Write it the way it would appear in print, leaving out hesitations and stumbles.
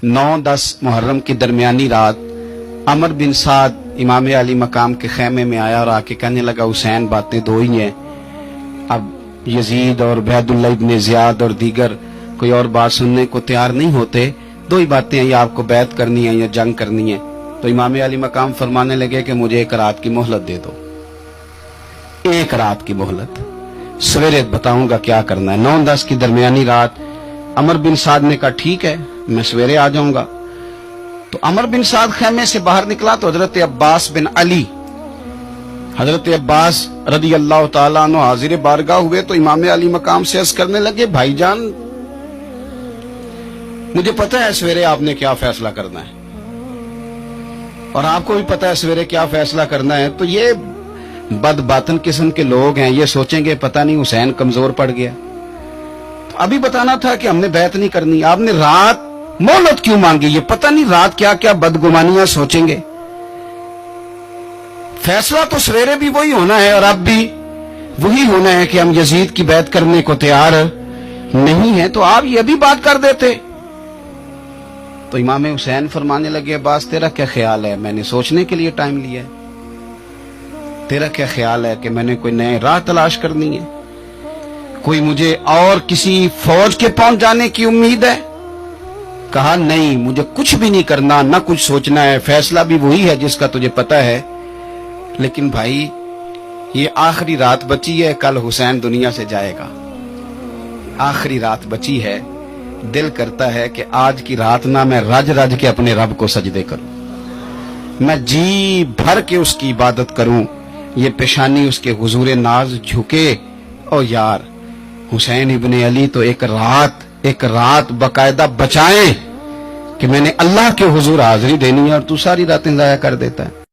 9-10 मुहर्रम की दरमियानी रात अमर बिन साद इमाम अली मकाम के खेमे में आया और आके कहने लगा, हुसैन बातें दो ही हैं, अब यजीद और उबैदुल्लाह इब्न ज़ियाद और दीगर कोई और बात सुनने को तैयार नहीं होते, दो ही बातें हैं, या आपको बैत करनी है या जंग करनी है। तो इमाम अली मकाम फरमाने लगे कि मुझे एक रात की मोहलत दे दो, एक रात की मोहलत, सवेरे बताऊंगा क्या करना है। 9-10 की दरमियानी रात अमर बिन साद ने कहा ठीक है, मैं सवेरे आ जाऊंगा। तो अमर बिन साद खेमे से बाहर निकला तो हजरत अब्बास बिन अली, हजरत अब्बास रदी अल्लाह तआला अन्हु हाजिर बारगाह हुए तो इमाम अली मकाम से अर्ज करने लगे, भाईजान मुझे पता है सवेरे आपने क्या फैसला करना है और आपको भी पता है सवेरे क्या फैसला करना है। तो ये बदबातन किस्म के लोग हैं, ये सोचेंगे पता नहीं हुसैन कमजोर पड़ गया। तो अभी बताना था कि हमने बैत नहीं करनी, आपने रात मोहलत क्यों मांगी? ये पता नहीं रात क्या क्या बदगुमानियां सोचेंगे। फैसला तो सवेरे भी वही होना है और अब भी वही होना है कि हम यजीद की बैत करने को तैयार नहीं है, तो आप ये भी बात कर देते। तो इमाम हुसैन फरमाने लगे, अब्बास तेरा क्या ख्याल है? मैंने सोचने के लिए टाइम लिया है। तेरा क्या ख्याल है कि मैंने कोई नए राह तलाश करनी है? कोई मुझे और किसी फौज के पहुंच जाने की उम्मीद है? कहा नहीं, मुझे कुछ भी नहीं करना, ना कुछ सोचना है, फैसला भी वही है जिसका तुझे पता है। लेकिन भाई ये आखिरी रात बची है, कल हुसैन दुनिया से जाएगा, आखिरी रात बची है, दिल करता है कि आज की रात ना मैं रज रज के अपने रब को सजदे करूं, मैं जी भर के उसकी इबादत करूं, ये पेशानी उसके हुजूर नाज झुके। ओ यार, हुसैन इब्ने अली तो एक रात बकायदा बचाएं कि मैंने अल्लाह के हुजूर हाजिरी देनी है और तू सारी रातें जाया कर देता है।